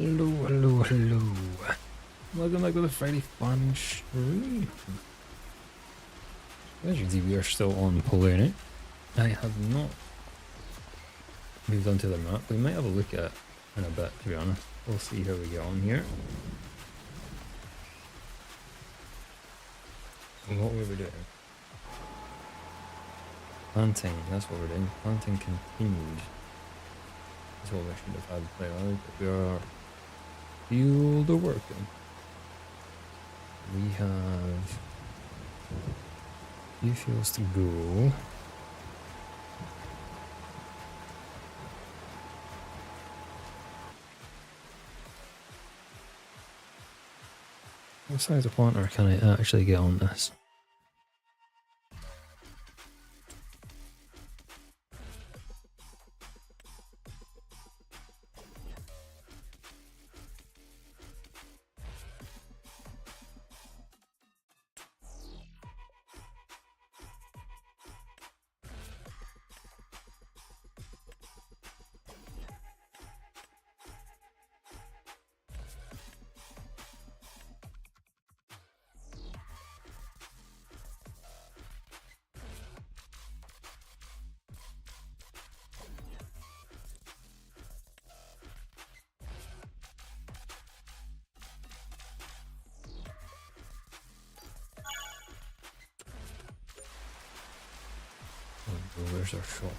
Hello, hello, hello. Welcome back to the Friday Fun stream. As you can see, we are still on Pallegney. I have not moved on to the map. We might have a look at it in a bit, to be honest. We'll see how we get on here. What were we doing? Planting, that's what we're doing. Planting continued. That's what we should have had play on, but we are field working. We have a few fields to go. What size of planter can I actually get on this? Oh, where's our shop?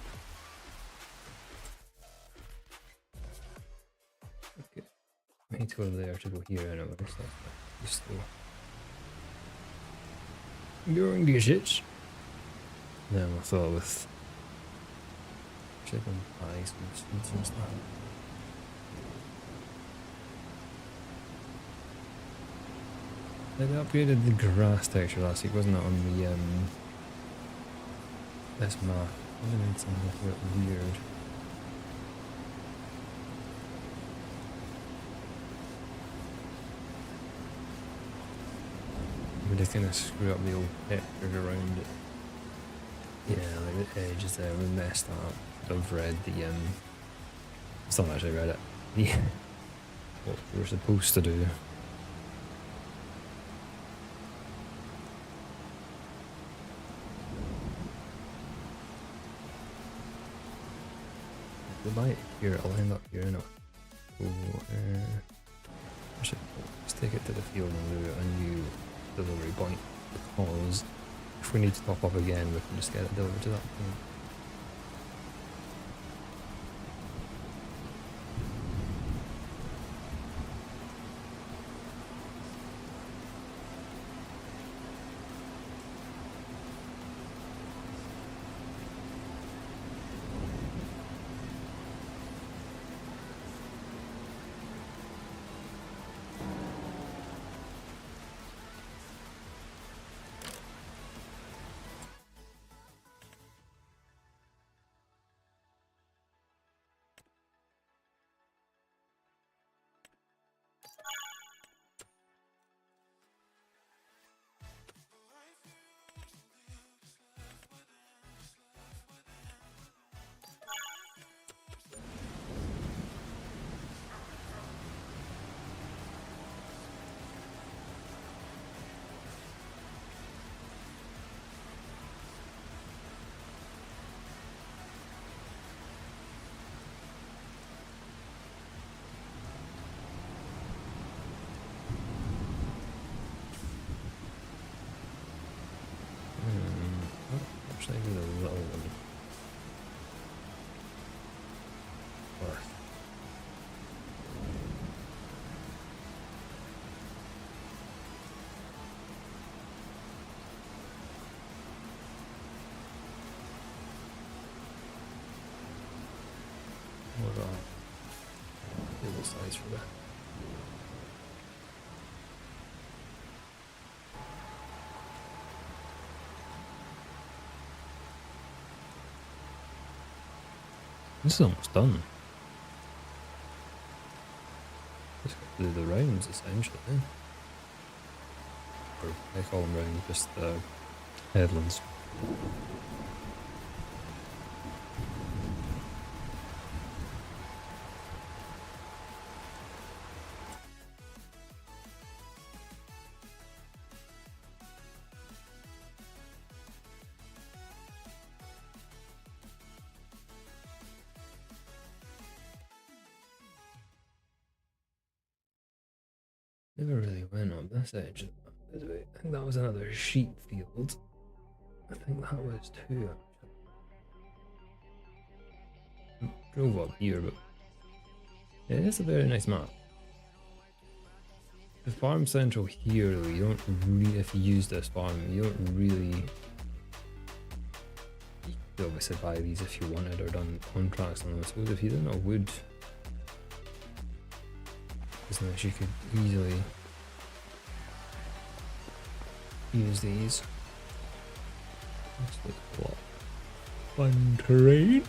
Okay, I need to go there to go here anyway, so that's just during these hits. Then I thought with chicken pies and seeds and stuff. They upgraded the grass texture last week, wasn't it, on the this map? I made something a bit weird. But they kind of screw up the old textures around it. Yeah, like the edges there were messed up. I've read the still not actually read it. Yeah. What we were supposed to do. If we buy it here, I'll end up here anyway. So, let's take it to the field and do a new delivery point, because if we need to top up again, we can just get it delivered to that point. Actually, do the little one first. What table size for that? This is almost done. Just got to do the rounds essentially. Or I call them rounds, just headlands. Never really went up this edge. I think that was another sheep field. I think that was too, actually. Drove up here, but it is a very nice map. The farm central here, though, you don't really, if you use this farm, you don't really. You could obviously buy these if you wanted or done contracts on them. I suppose if you didn't have wood, business, you could easily use these. Let's look what fun terrain.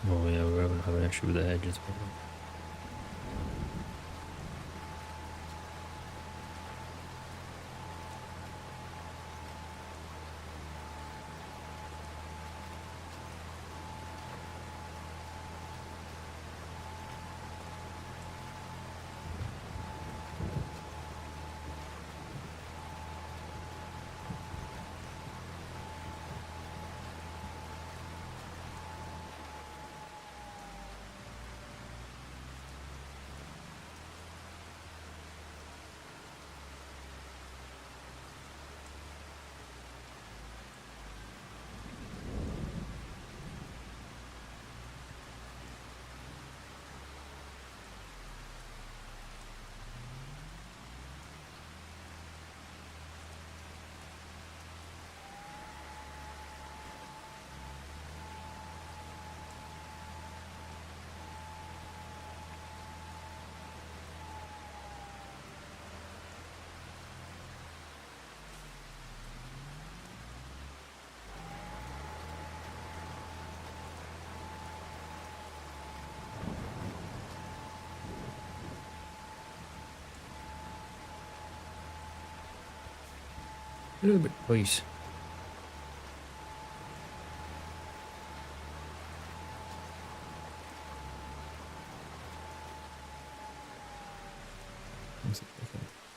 Oh yeah, we're going to have an issue with the hedges. A little bit close.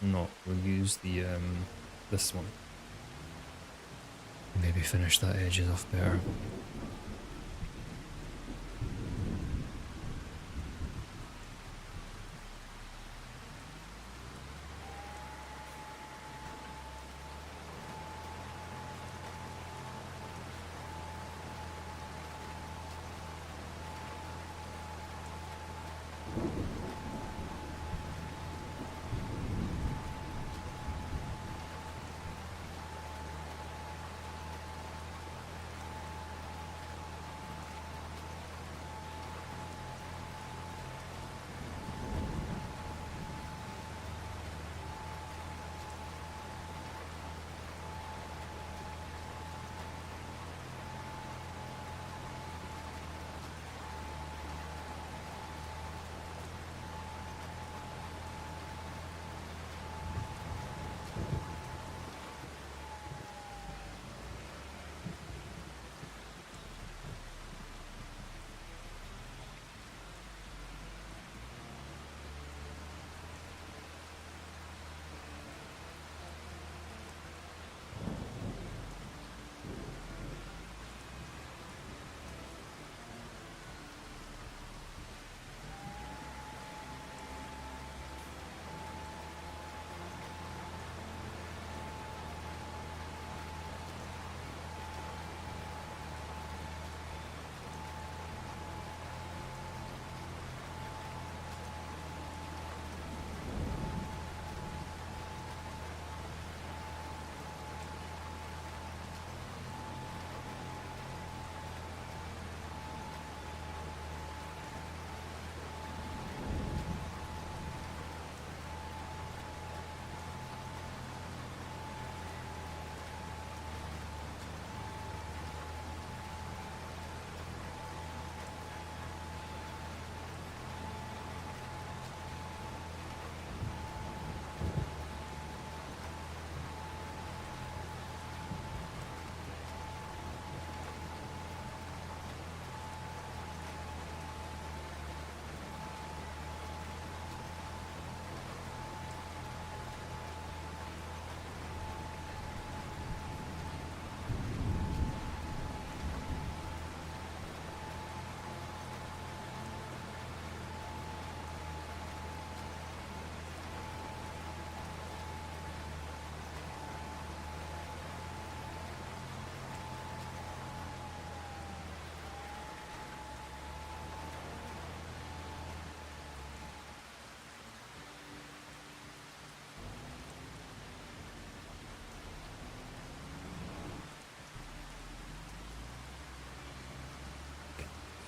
Not reuse the this one. Maybe finish that edges off better.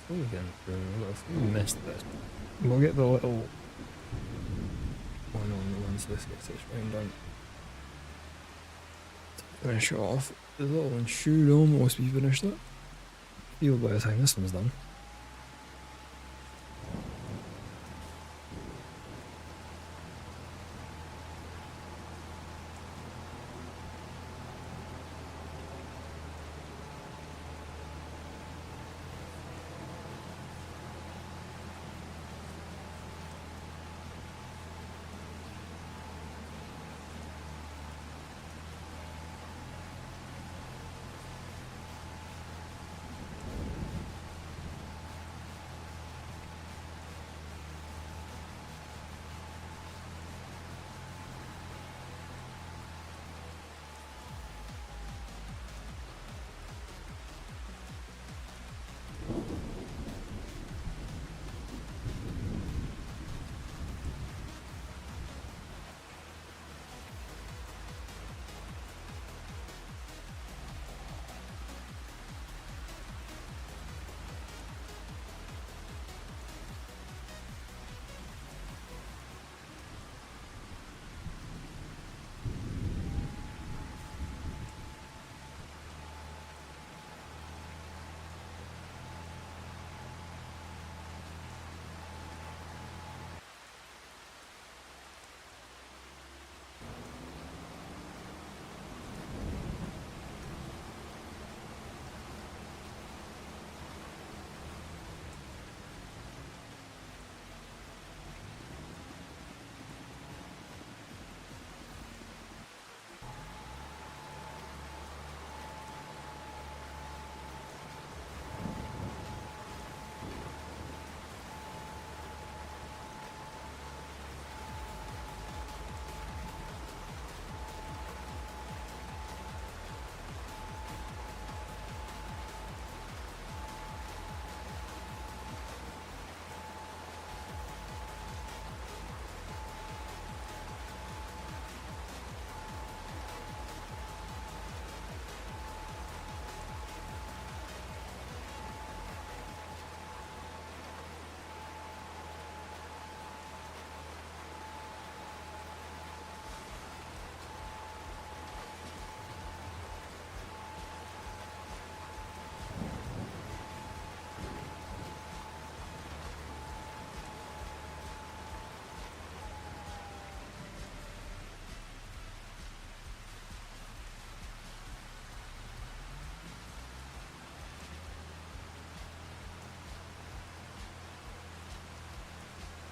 We're going through a lot of we missed this. We'll get the little one on once this gets this round done. To finish it off. The little one should almost be finished up. Feel by the time this one's done.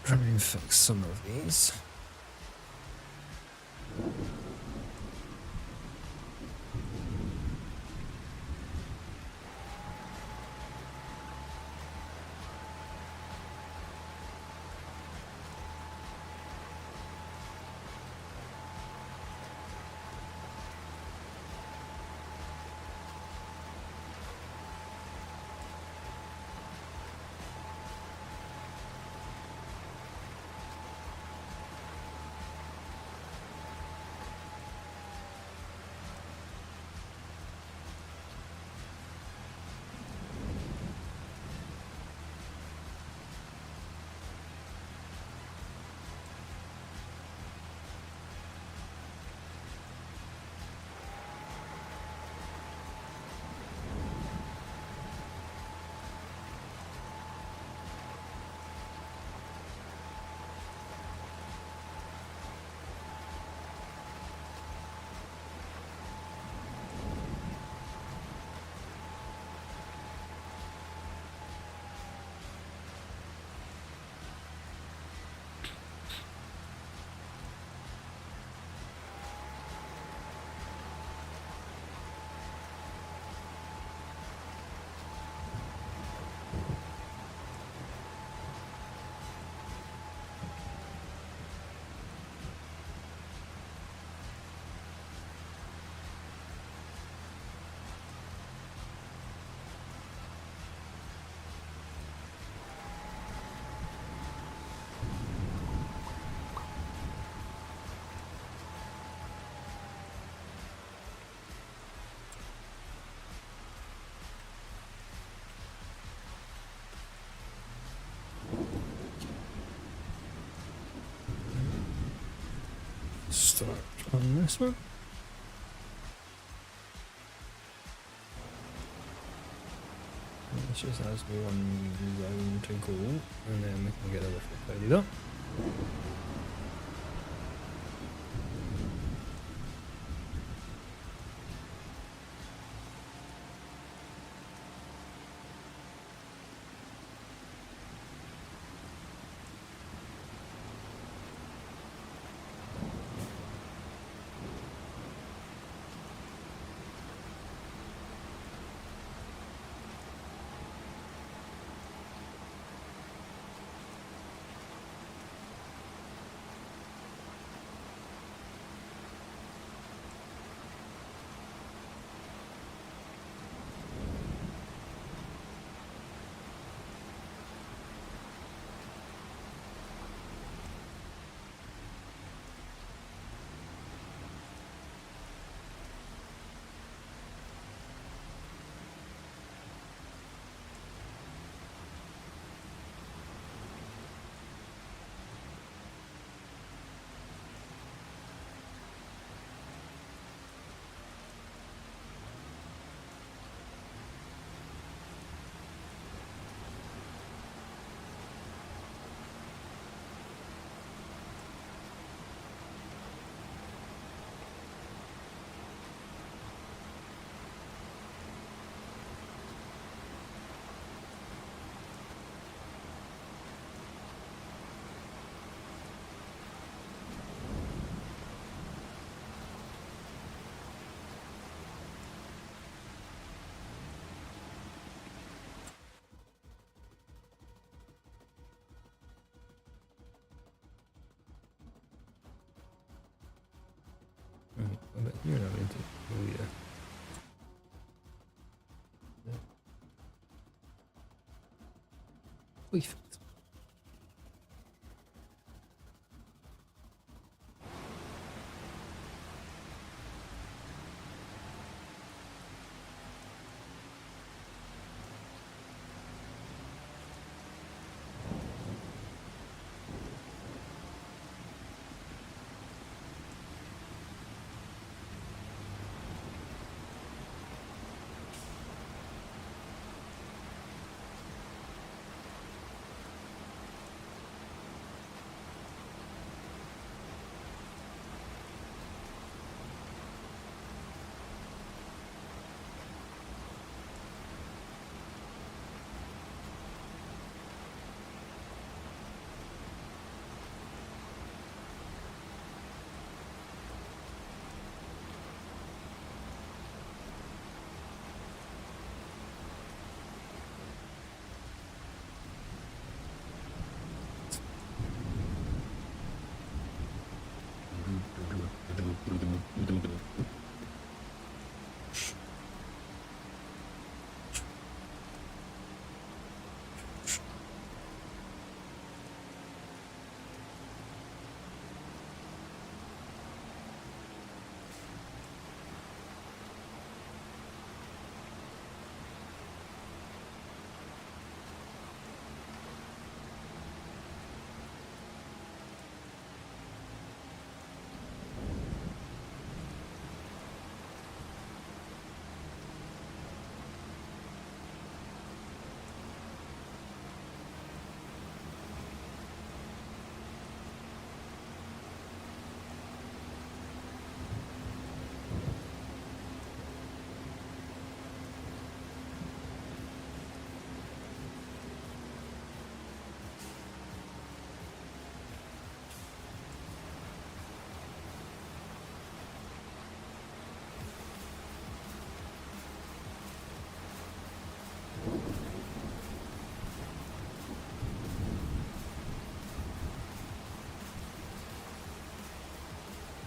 Try and fix some of these. start on this one. This just has one zone to go, and then we can get everything tidied up. But you're not into yeah. Perfect.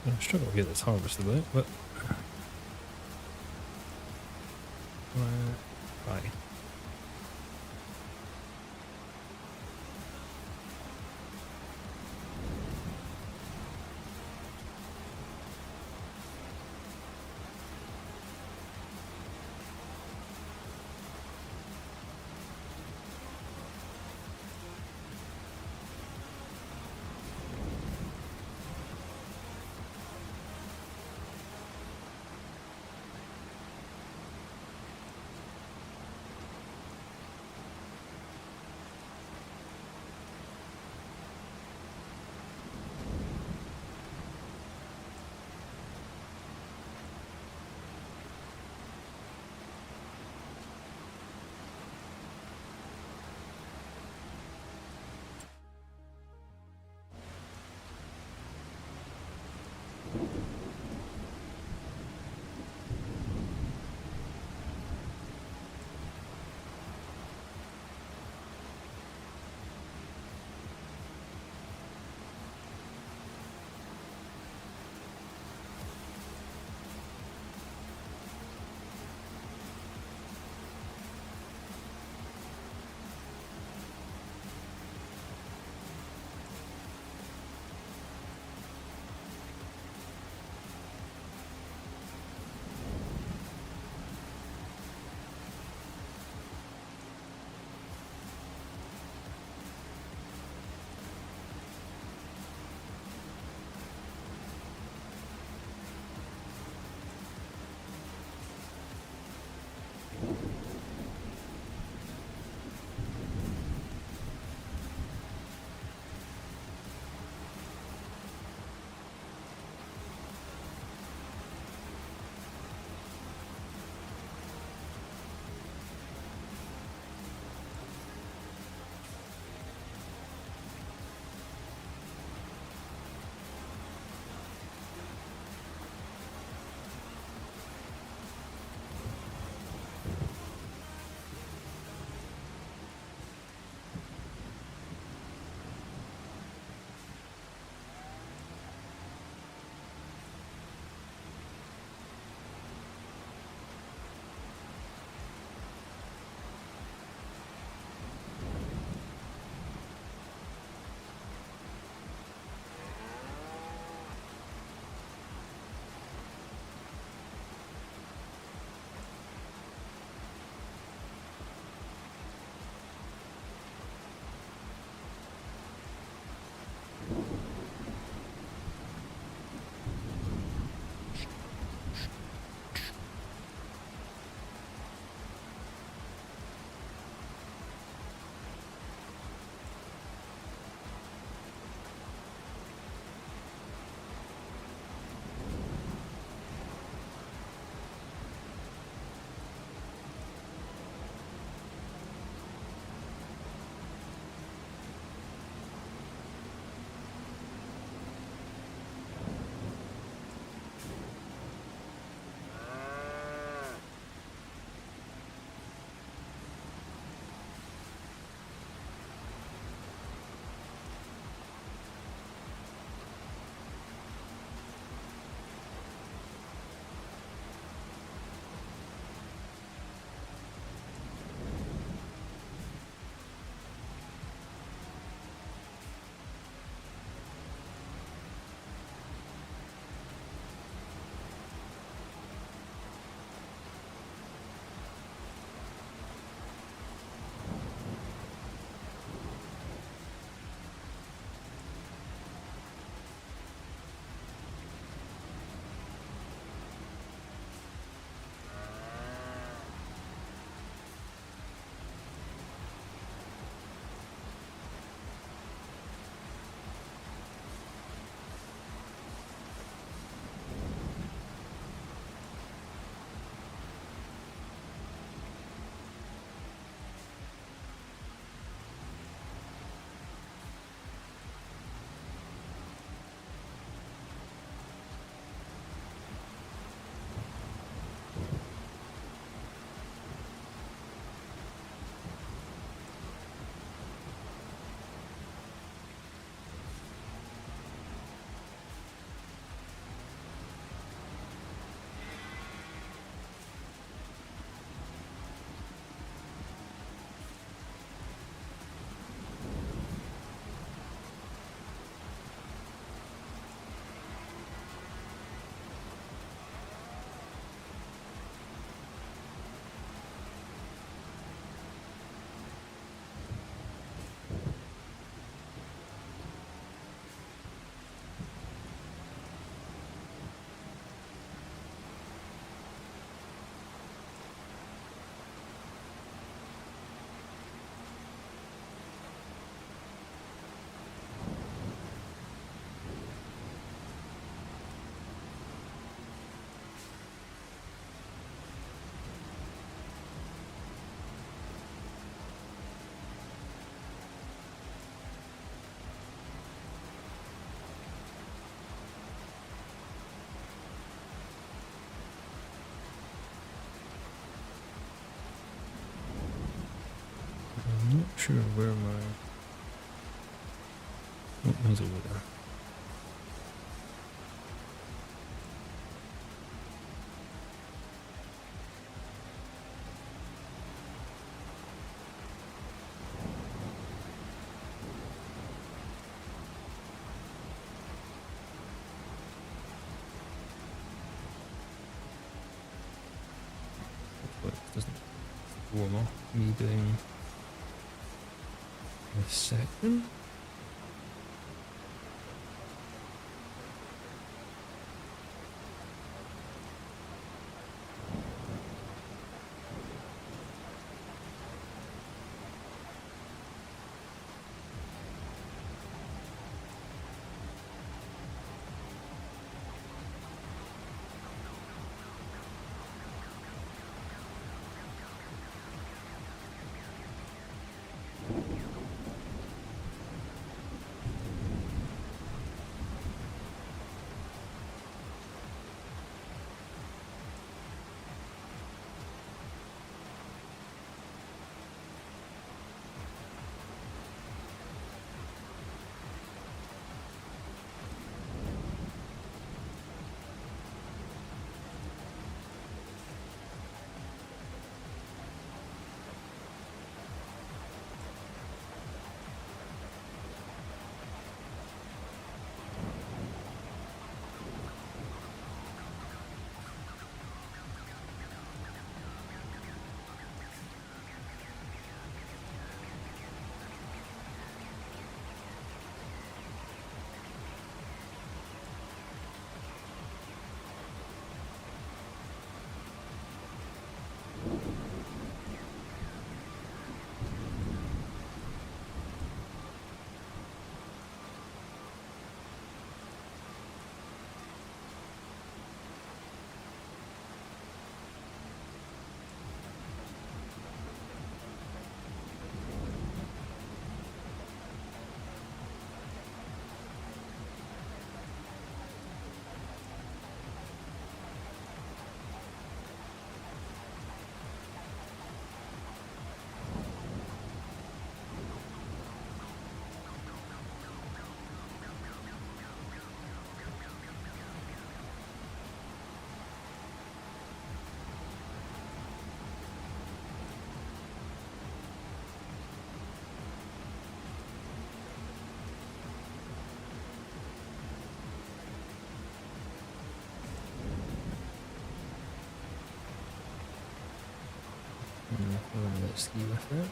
I struggle to get this harvested out, but right. sure where my... Oh, he's over there. Hopefully it doesn't warm off me doing this section. Let's ski with it.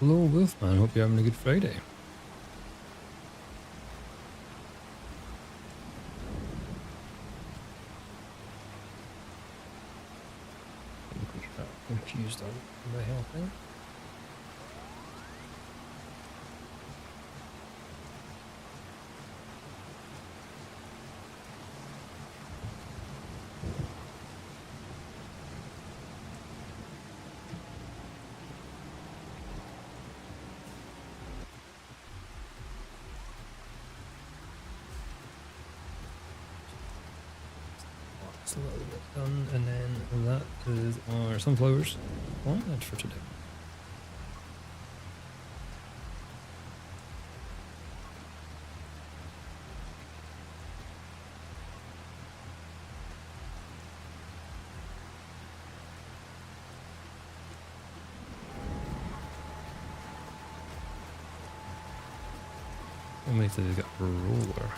Hello, Wolfman. Hope you're having a good Friday. Confused on my health thing. That's a little bit done, and then that is our sunflowers planted for today. Only if they've got a roller.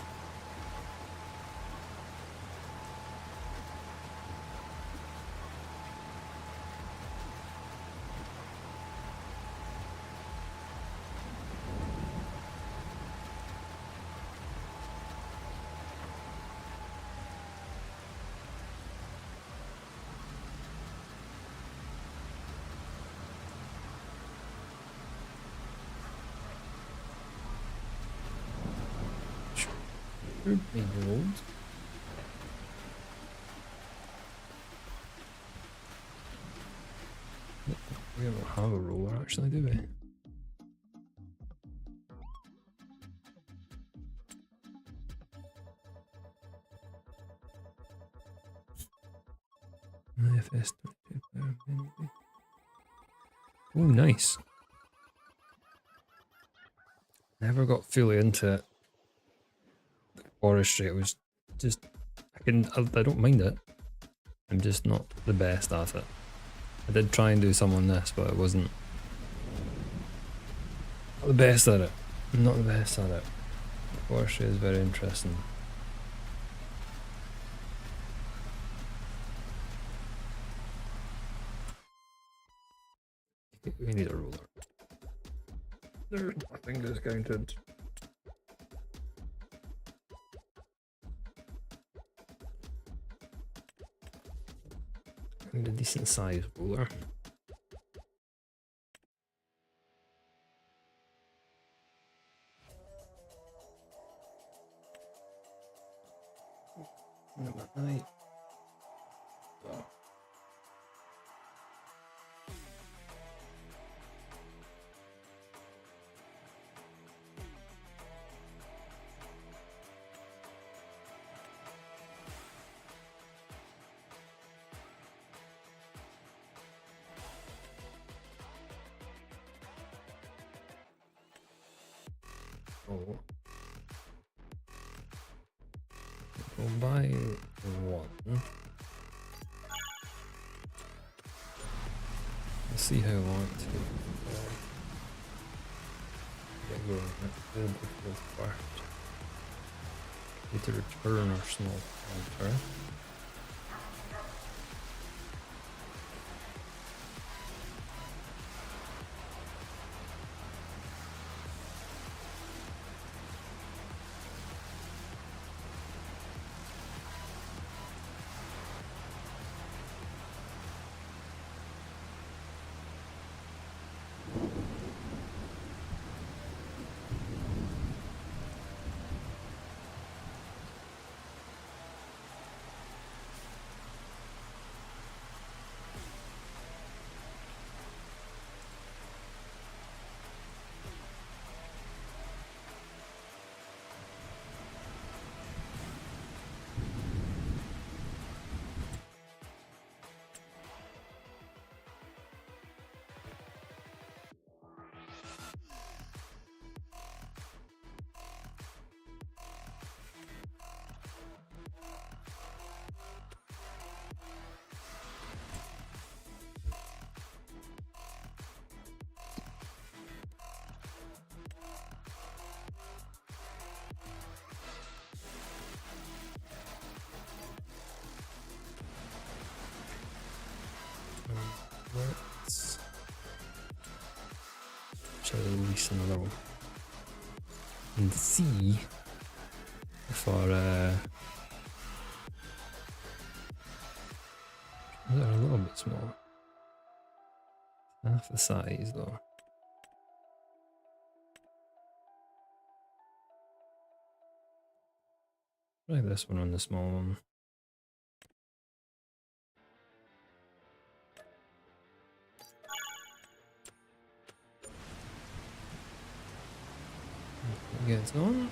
Should be gold. We don't have a roller actually, do we? IFS 22. Oh, nice. Never got fully into it. Forestry, it was just I don't mind it. I'm just not the best at it. I did try and do some on this, but it wasn't not the best at it. I'm not the best at it. Forestry is very interesting. We need a roller. There's nothing discounted. I need a decent sized roller. Right. Oh. We'll buy one. Let's see how I want to get going. That's good part. Need to return our small planter. Let's try to release another one and see if our they're a little bit smaller. Half the size though. Try this one on the small one. Gets on.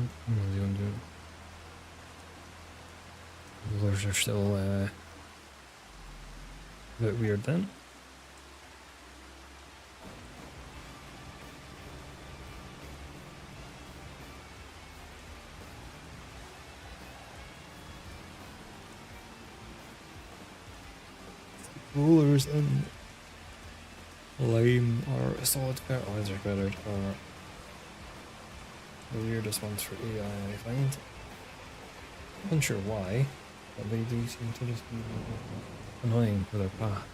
What are you doing? Rollers are still a bit weird then. Rollers and lime or solid fertilizer credit are the weirdest ones for AI, I find. Unsure why, but they do seem to just be annoying for their path.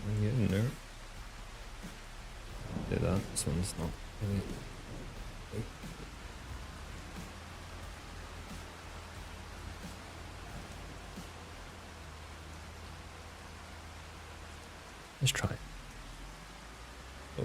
I'm getting there. Do that. This one's not really. Let's try it. Oh.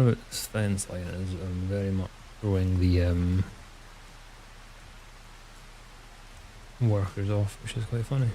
What about this fence line is very much throwing the workers off, which is quite funny.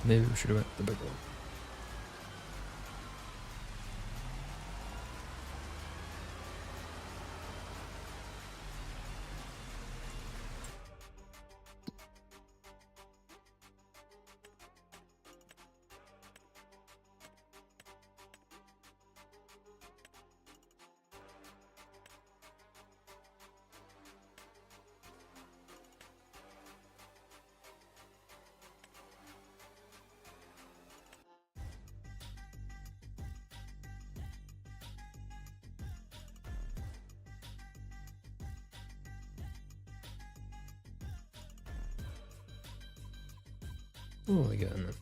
Maybe we should have went the big one. What are we getting then?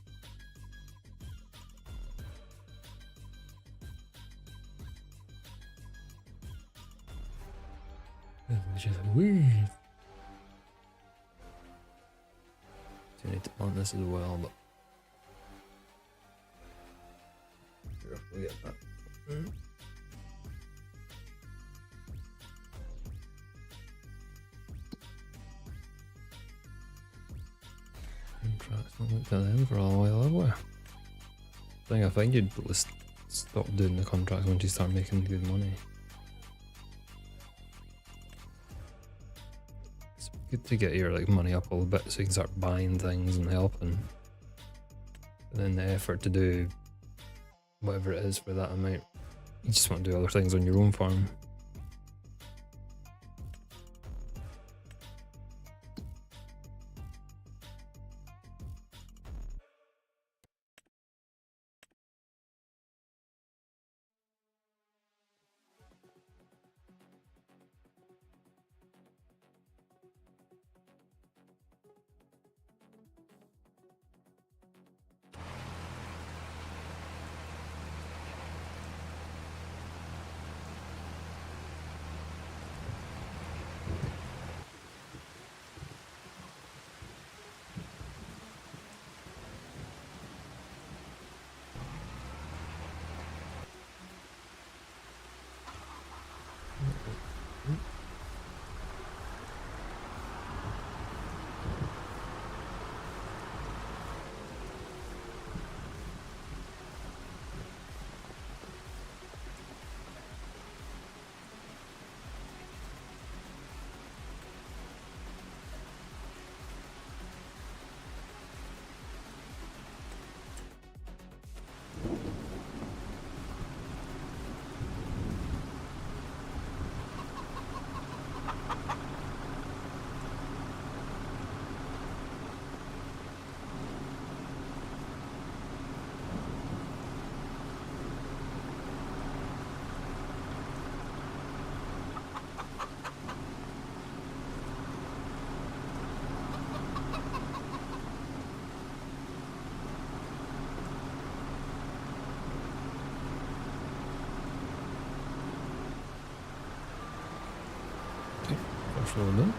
Which is weird. So I need to plant this as well, but sure we'll get that. Contracts not looked at them for a while, have we? I find you'd stop doing the contracts once you start making good money. It's good to get your money up a little bit so you can start buying things and helping. And then the effort to do whatever it is for that amount, you just want to do other things on your own farm. control them.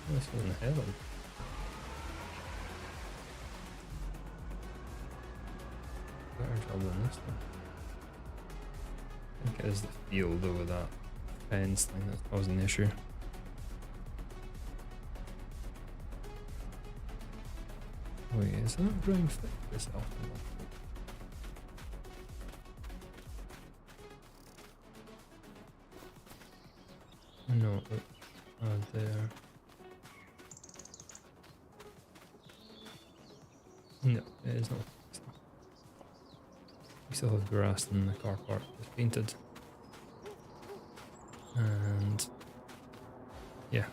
This one in heaven. Better job than this one. I think it is the field over that fence thing that's causing the issue. Wait, is that ground fit itself? No, look, there. No, it is not. We still have grass in the car park that's painted. And yeah.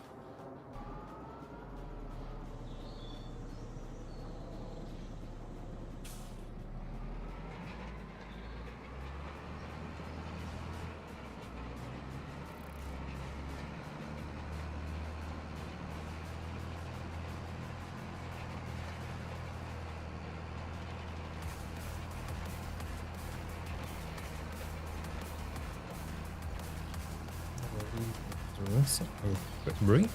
Let's have a quick break.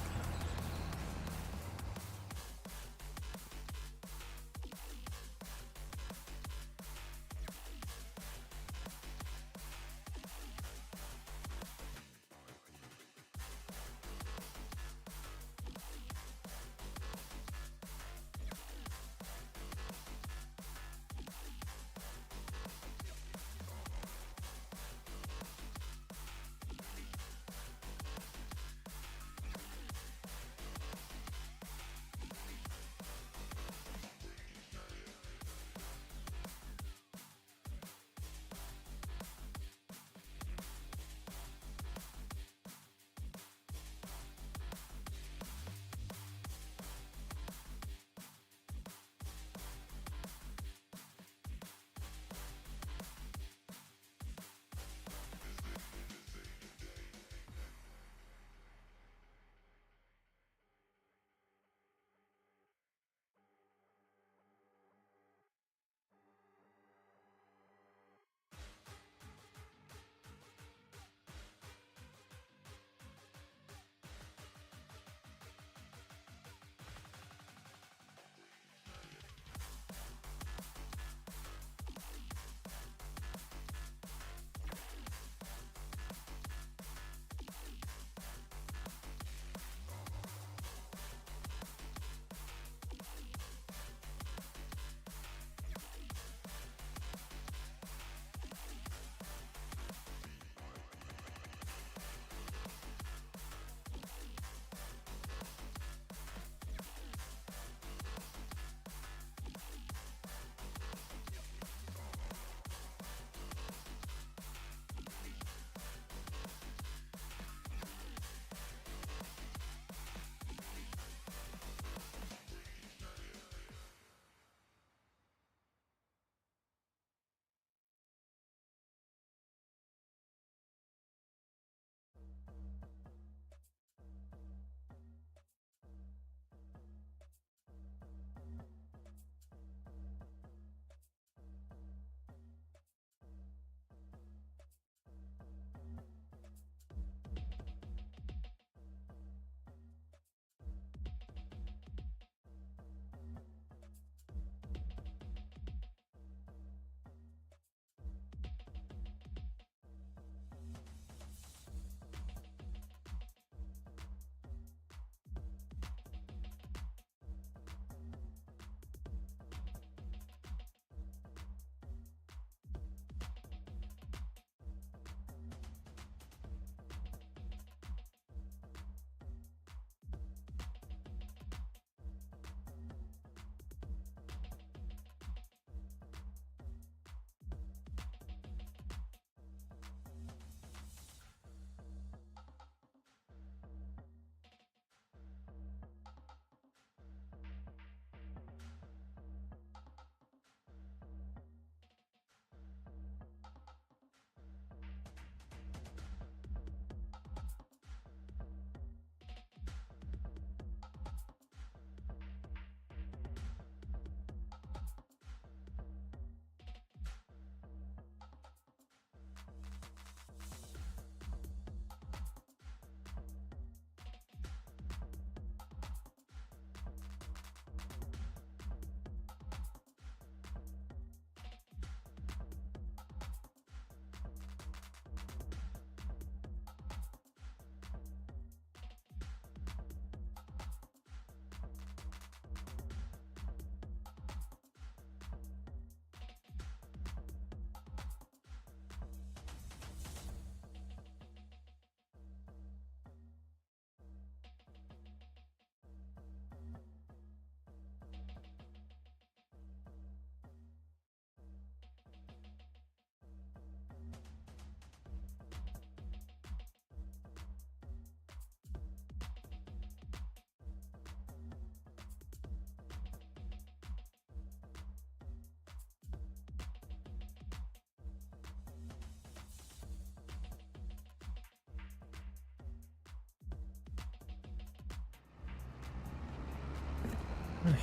Right,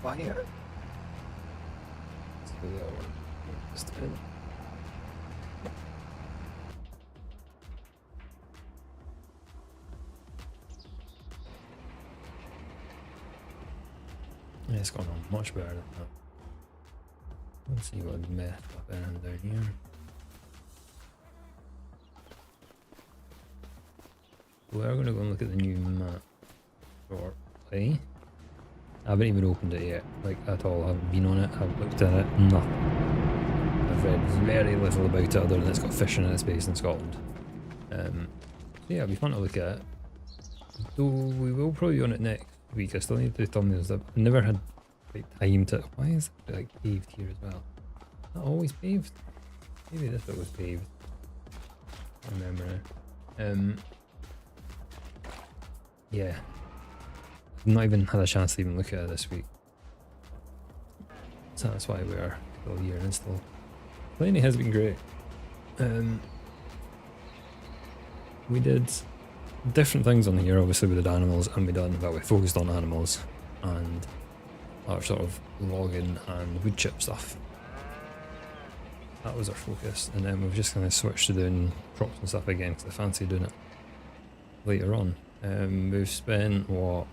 fire. Let's do that one. Just a minute. Yeah, it's gone on much better than that. Let's see what messed up in down here. We're gonna go and look at the new map shortly. I haven't even opened it yet, like at all. I haven't been on it, I've looked at it, nothing. I've read very little about it other than it's got fishing and it's based in Scotland. So yeah, it'll be fun to look at. Though we will probably be on it next week. I still need to do thumbnails. I've never had like time to. Why is it like paved here as well? Not always paved. Maybe this bit was paved. I remember now. Yeah. I've not even had a chance to even look at it this week. So that's why we are still here and still. Pallegney has been great. We did different things on here, obviously we did animals and we focused on animals and our sort of logging and wood chip stuff. That was our focus, and then we've just kind of switched to doing crops and stuff again because I fancy doing it later on. We've spent what,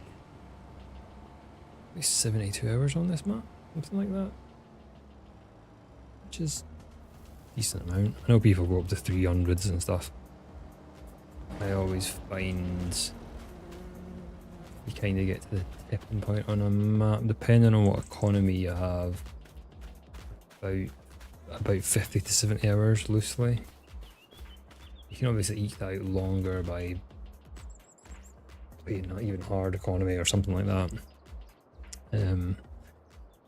at least 72 hours on this map, something like that, which is a decent amount. I know people go up to 300s and stuff. I always find you kind of get to the tipping point on a map, depending on what economy you have, about 50 to 70 hours loosely. You can obviously eke that out longer by playing not even hard economy or something like that.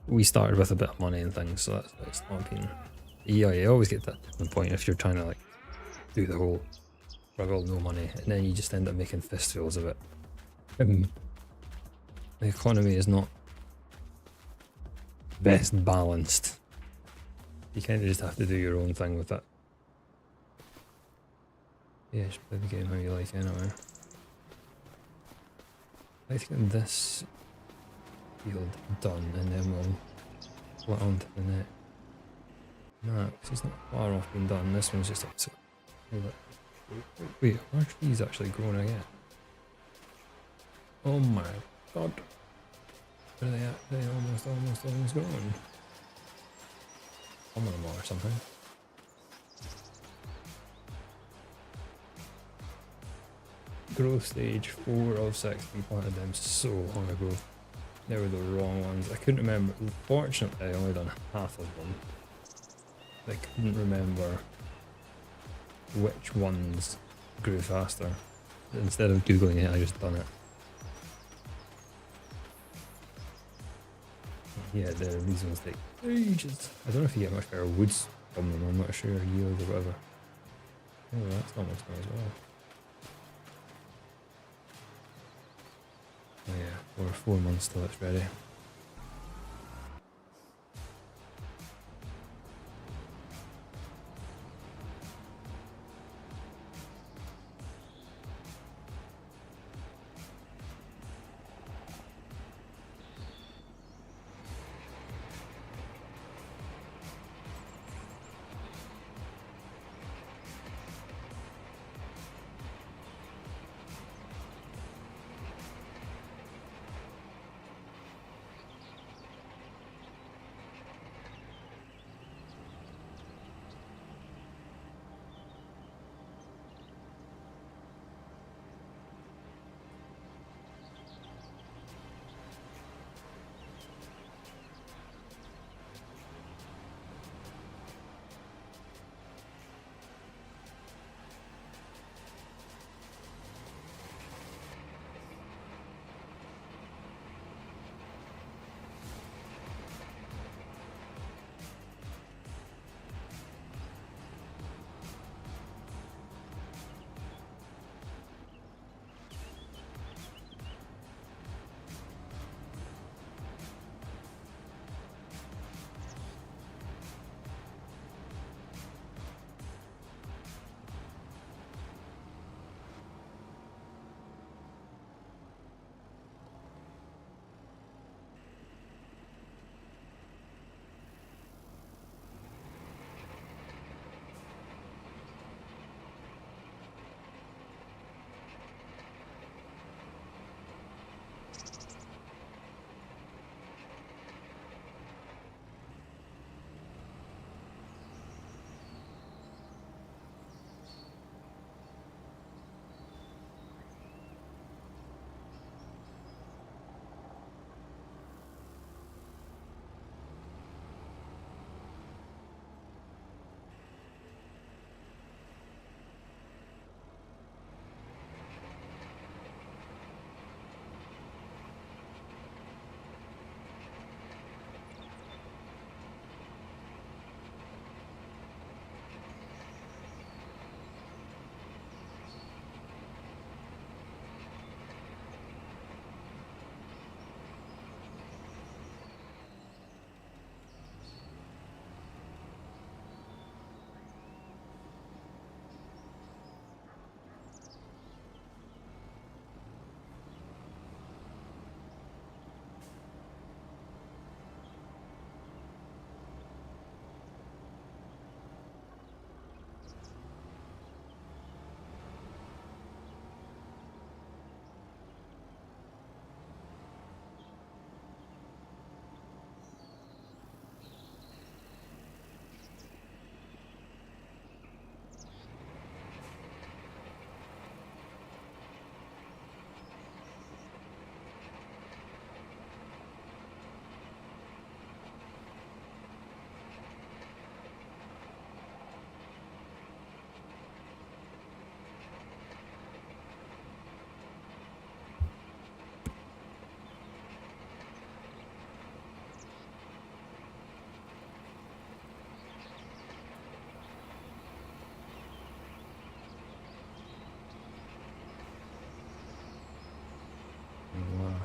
We started with a bit of money and things, so that's not been. Yeah, you always get that tipping point if you're trying to like do the whole struggle, no money, and then you just end up making fistfuls of it. The economy is not best balanced. You kind of just have to do your own thing with it. Yeah, just play the game how you like anyway. I'd like to get this field done and then we'll split on to the next. No, because it's not far off being done. This one's just up to. Wait, are trees actually growing again? Oh my god. Where are they at? They're almost growing. I'm on them all or something. Growth stage 4 of 6. We planted them so long ago. They were the wrong ones. I couldn't remember. Fortunately, I only done half of them. I couldn't remember which ones grew faster. Instead of googling it, I just done it. Yeah, these ones take ages. I don't know if you get much better woods from them, I'm not sure, yield or whatever. Oh, that's almost done as well. Oh yeah, we're 4 months till it's ready.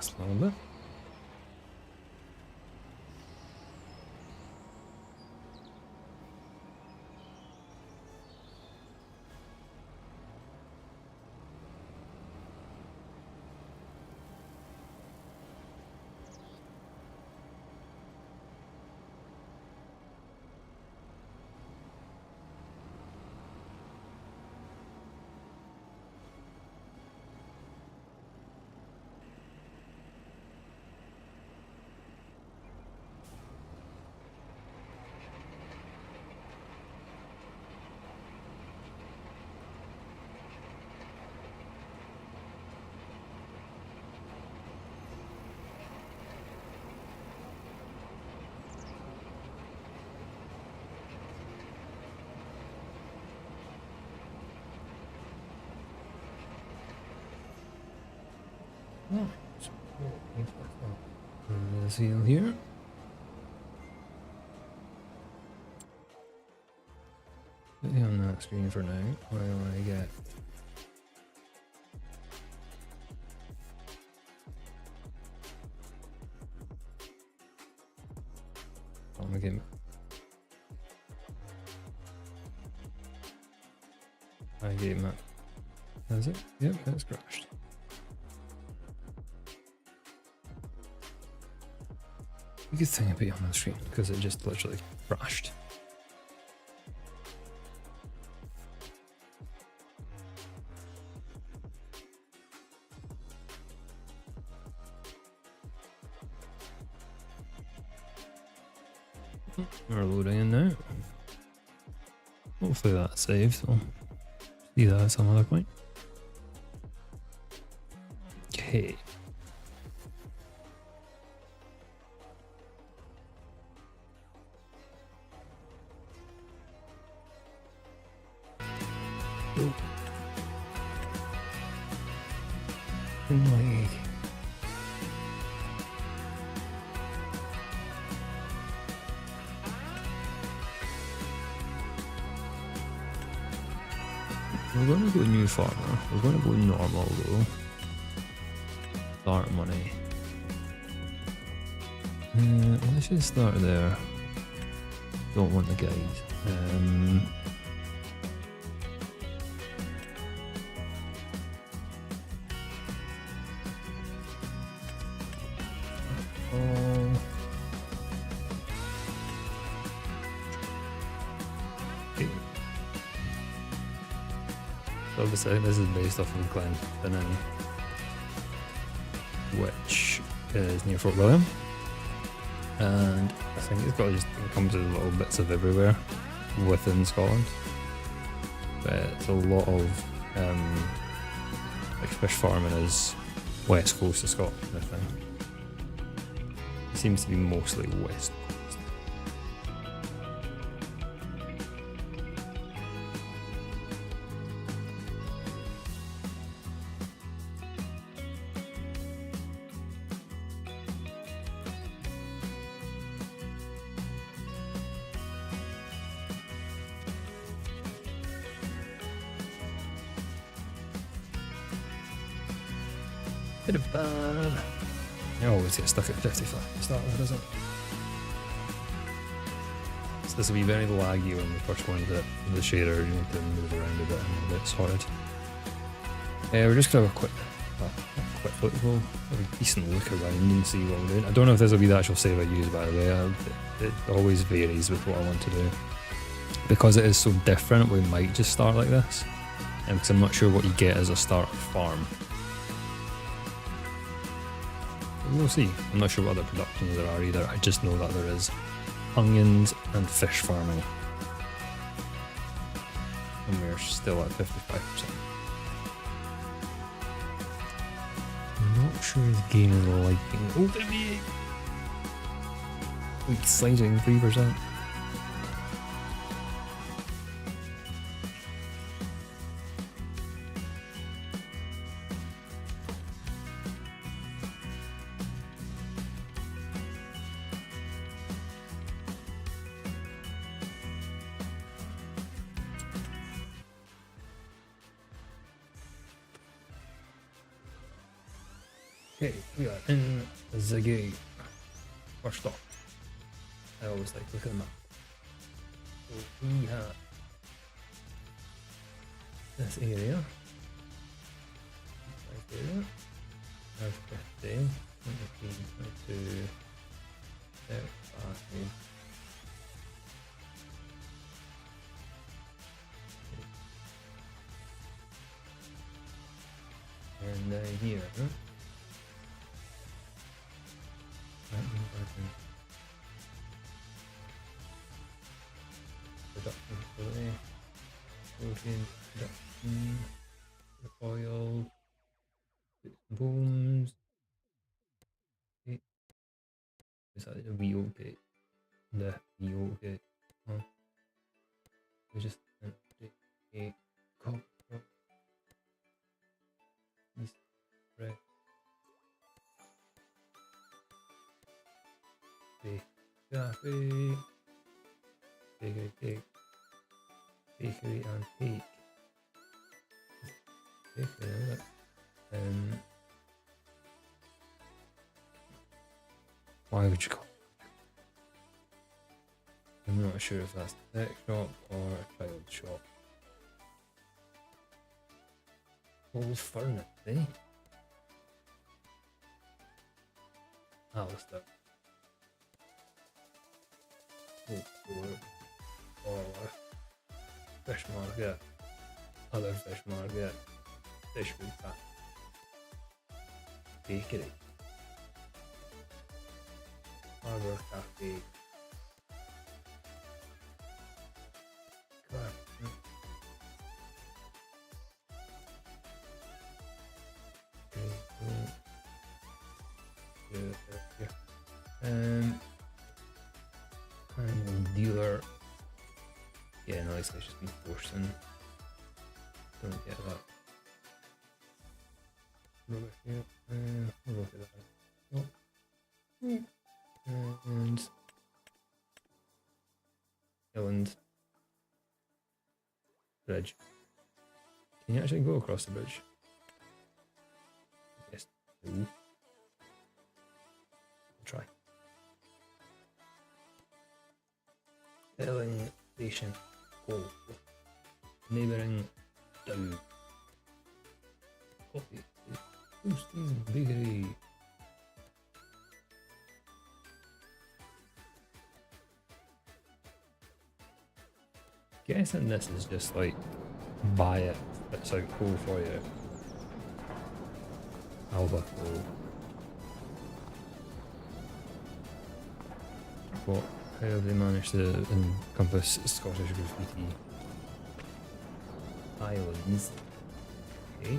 last a little bit. Oh, seal here. Put it on that screen for now while I get on the game. I game map. That's it? Yep, that's crashed. A good thing I put it on the screen because it just literally crashed. We're loading in now. Hopefully that saves. We'll see that at some other point. Okay. Oh. Like. We're going to go new farmer. We're going to go normal though. Start money. Let's just start there. Don't want the guide. Obviously, this is based off of Glenfinnan, which is near Fort William, and I think it's got just encompasses little bits of everywhere within Scotland. But it's a lot of like fish farming is west coast of Scotland, I think. It seems to be mostly west. Bit of bad. You always get stuck at 55 to start with, doesn't it? So this will be very laggy when the first one that the shader, you need to move around a bit and a bit sorted. We're just gonna have a quick look. We'll have a decent look around and see what we're doing. I don't know if this will be the actual save I use, by the way. It always varies with what I want to do. Because it is so different, we might just start like this. Because I'm not sure what you get as a start farm. We'll see. I'm not sure what other productions there are either. I just know that there is onions and fish farming. And we're still at 55%. I'm not sure the game is liking. Oh, there we go. Weak sliding 3%. Okay, we are in the gate. First stop. I always like to look at the map. So we have this area. Nice area. Have 50, 23, 22, 35. And here, production facility, protein production, oil, booms. Is that the wheel gate? The wheel gate. Oh, we just a copper. East red. Cafe. Bakery cake. Bakery and cake. Bakery, look. Why would you call it? I'm not sure if that's a tech shop or a child shop. Old furnace, eh? Alistair. Or fish market. Other fish market. Fish food pack. Bakery. Harbour Cafe. And dealer. Yeah, no, it's just been forcing. Don't get that. Over here. We'll look at that. Oh. And Island bridge. Can you actually go across the bridge? Yes. No. Try. Filling station. Oh. Neighbouring town. Coffee. Toasties Bakery. Guessing this is just like buy it, it's out cool for you. Alba cool. What? How have they managed to encompass Scottish graffiti? Islands. Okay.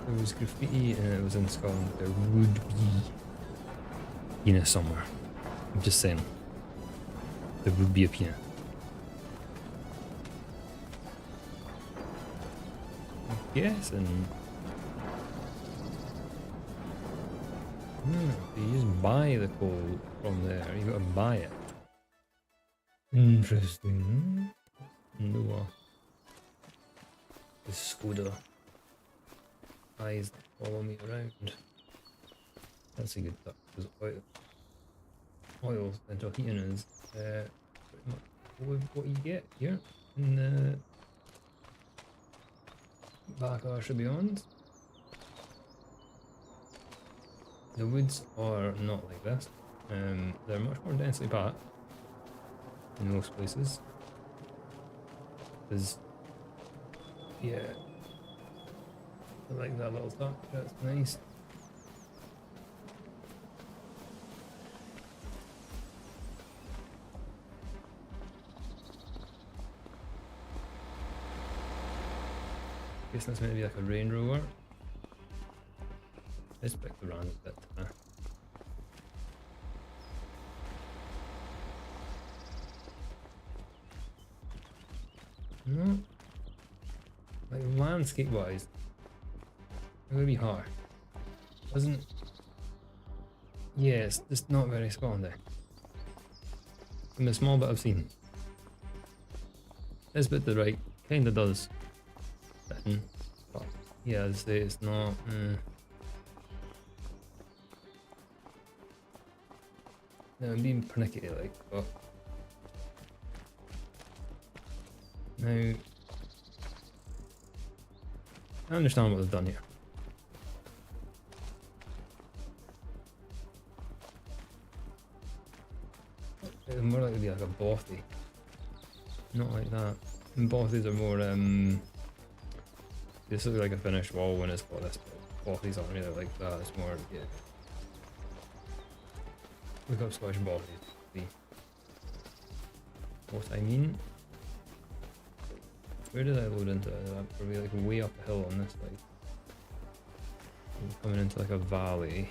There was graffiti and it was in Scotland. There would be Pina somewhere. I'm just saying. There would be a Pina. I'm guessing. You just buy the coal from there. You gotta buy it. Interesting. No. The Skoda eyes that follow me around. That's a good touch, because oil central heating is pretty much what you get here in the back Arsha Beyond. The woods are not like this. They're much more densely packed in most places. There's, yeah, I like that little touch, that's nice. I guess that's meant to be like a Range Rover. Let's pick the random bit. No. Like landscape wise, it would be hard. Doesn't. Yeah, it's just not very spot there. From the small bit I've seen. This bit to the right kinda does fit in, but yeah, as I say, it's not. No, I'm being pernickety like, but now I understand what they've done here. It's more likely to be like a bothy. Not like that. And bothies are more this looks like a finished wall when it's got this, but bothies aren't really like that, it's more, yeah. Look up Scottish bothies, see what I mean. Where did I load into it? I'm probably like way up a hill on this side. I'm coming into like a valley.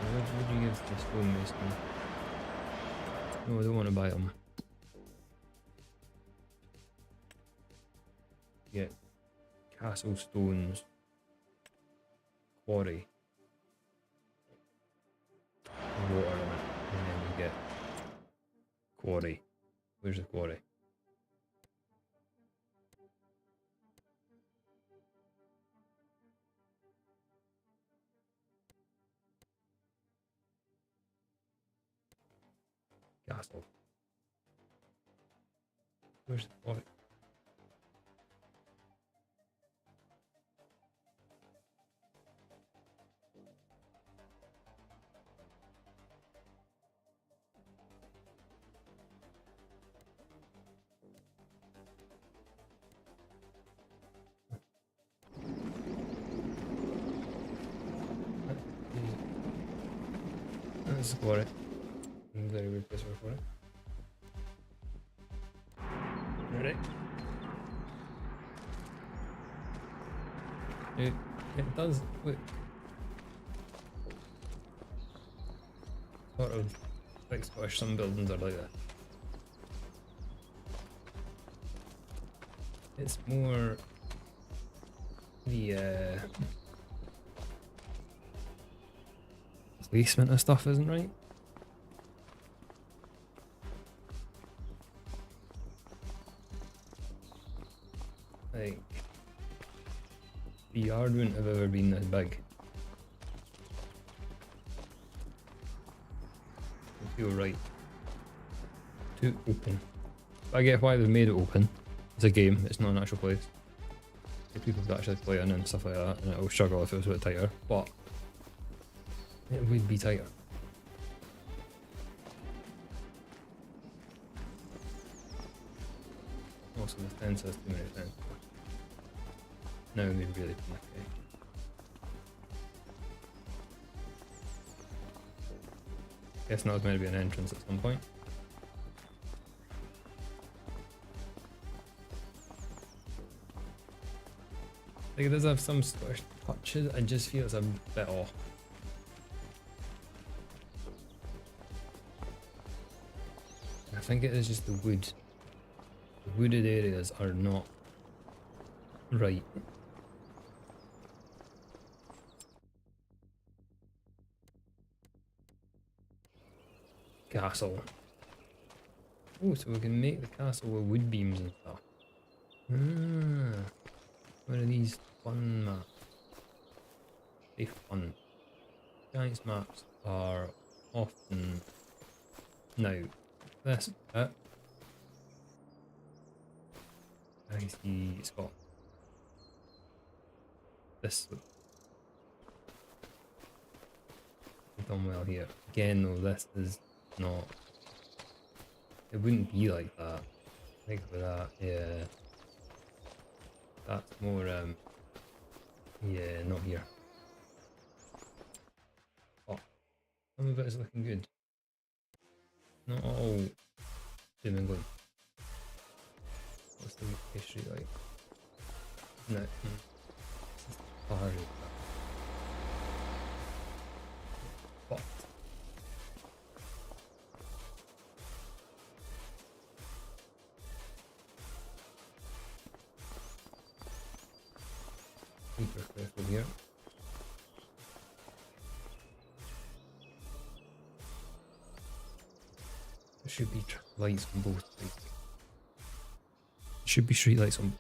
What would you give to stone mason? No, I don't want to buy them. Get castle stones, quarry, water in it, and then you get quarry. Where's the quarry? Castle. Where's the quarry? That's the quarry. Very weird place for a quarry. Ready? It does look sort of like Scottish, some buildings are like that. It's more the placement of stuff isn't right. Like, the yard wouldn't have ever been this big. I feel right. Too open. I get why they've made it open. It's a game, it's not an actual place. If people could actually play in and stuff like that, and it'll struggle if it was a bit tighter, but it would be tighter. Also, the fence has too many fences. Now we really panic. Guess not meant to be an entrance at some point. Like it does have some Scottish touches, I just feel it's a bit off. I think it is just the wood. The wooded areas are not right. Castle. Oh, so we can make the castle with wood beams and stuff. One of these fun maps. They fun. Giants maps are often now this bit. I see it's got this done well here. Again though, this is not, it wouldn't be like that. Think of that, yeah. That's more yeah, not here. Oh, some of it is looking good. Not all Doom England. What's the history like? No. Hard. But super careful here. There should be lights on both sides. There should be street lights on.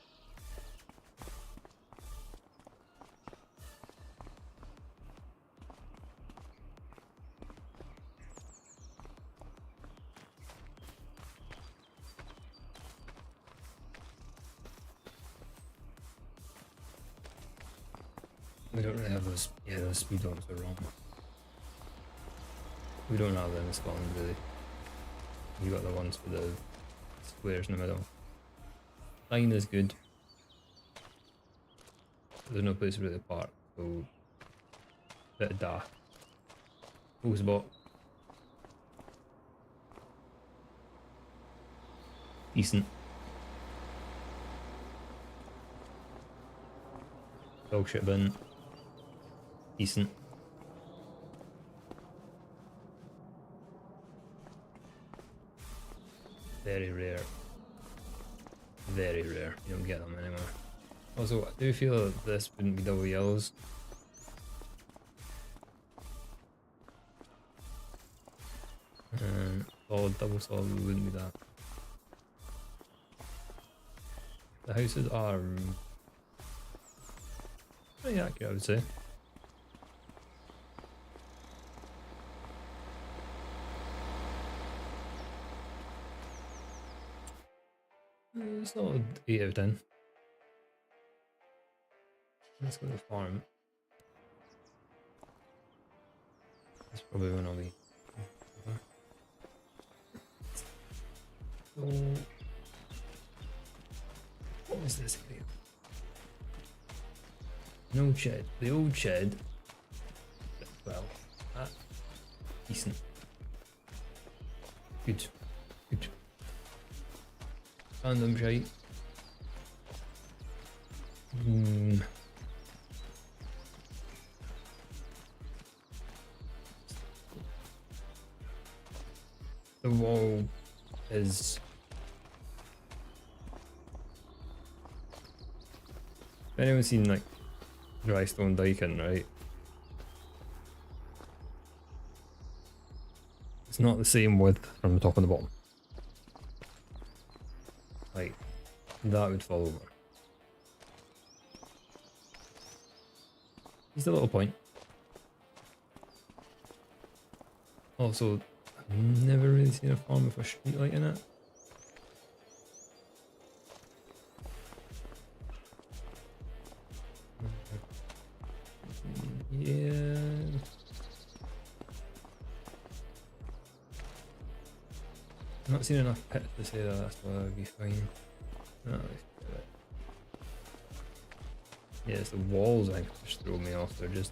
We don't really have those. Yeah, those speed bumps are wrong. We don't have them in Scotland really. You got the ones for the squares in the middle. Line is good. There's no place to really park, so bit of daft. Full spot. Decent. Dog shit bin. Decent. Very rare. Very rare. You don't get them anymore. Also, I do feel that this wouldn't be double yellows. And double solid wouldn't be that. The houses are pretty accurate, I would say. It's not an 8 out of 10. Let's go to the farm. That's probably when I'll be. So, what was this area? No shed. The old shed. Well, decent. Good. Good. Random shite. The wall is. If anyone's seen like dry stone diking, right? It's not the same width from the top and the bottom. Like, that would fall over. Just a little point. Also, I've never really seen a farm with a street light in it. Yeah. I've not seen enough pit to say that, that's why I'd be fine. No, yeah, it's the walls I think just throw me off, they're just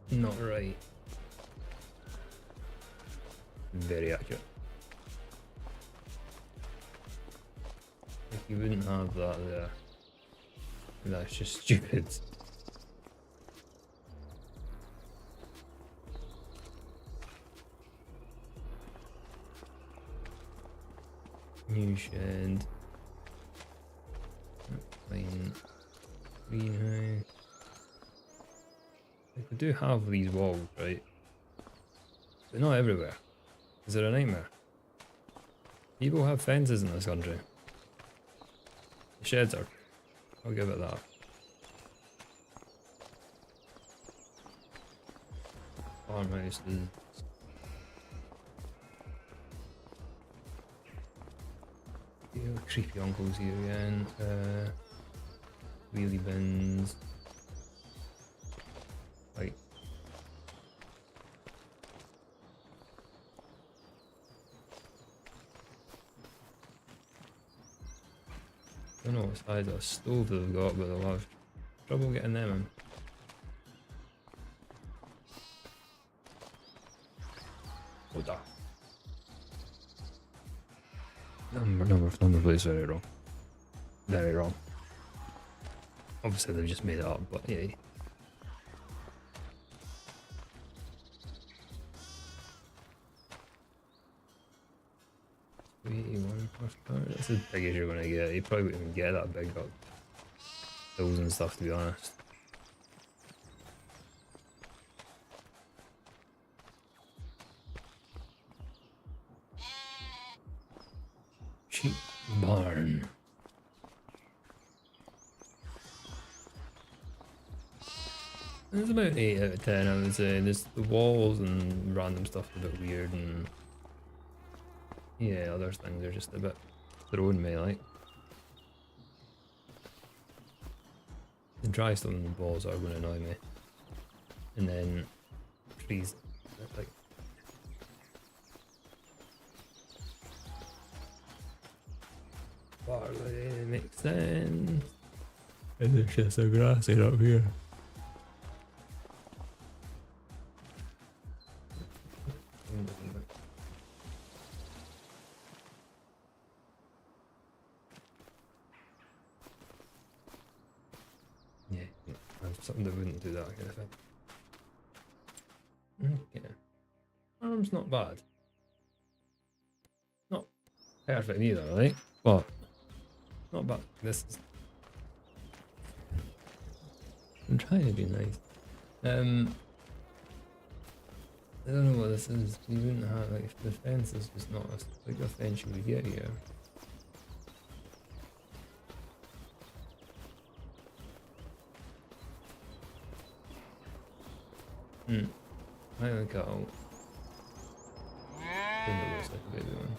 not right. Very accurate. Like you wouldn't have that there. That's just stupid. New shed. Fine. Greenhouse. Like we do have these walls, right? But not everywhere. Is it a nightmare? People have fences in this country. The sheds are. I'll give it that. Farmhouses. Creepy uncles here again. Wheelie bins. Like. I don't know what size of stove they've got, but they'll have trouble getting them in. Hold on. Number plate is very wrong. Very wrong. Obviously they've just made it up, but yeah. That's as big as you're gonna get. You probably wouldn't even get that big got hills and stuff, to be honest. Sheep barn. It's about 8 out of 10, I would say. There's the walls and random stuff a bit weird, and yeah, other things are just a bit throwing me, like. The dry stone and the balls are going to annoy me. And then trees, like. Barley makes sense. And there's just a grass in up here. Yeah, something that wouldn't do that kind of thing. Okay. Farm's not bad. Not perfect either, right? But not bad. This is. I'm trying to be nice. I don't know what this is. You wouldn't have, like, if the fence is just not a big a fence you would get here. I think I'll. I think it looks like a baby one.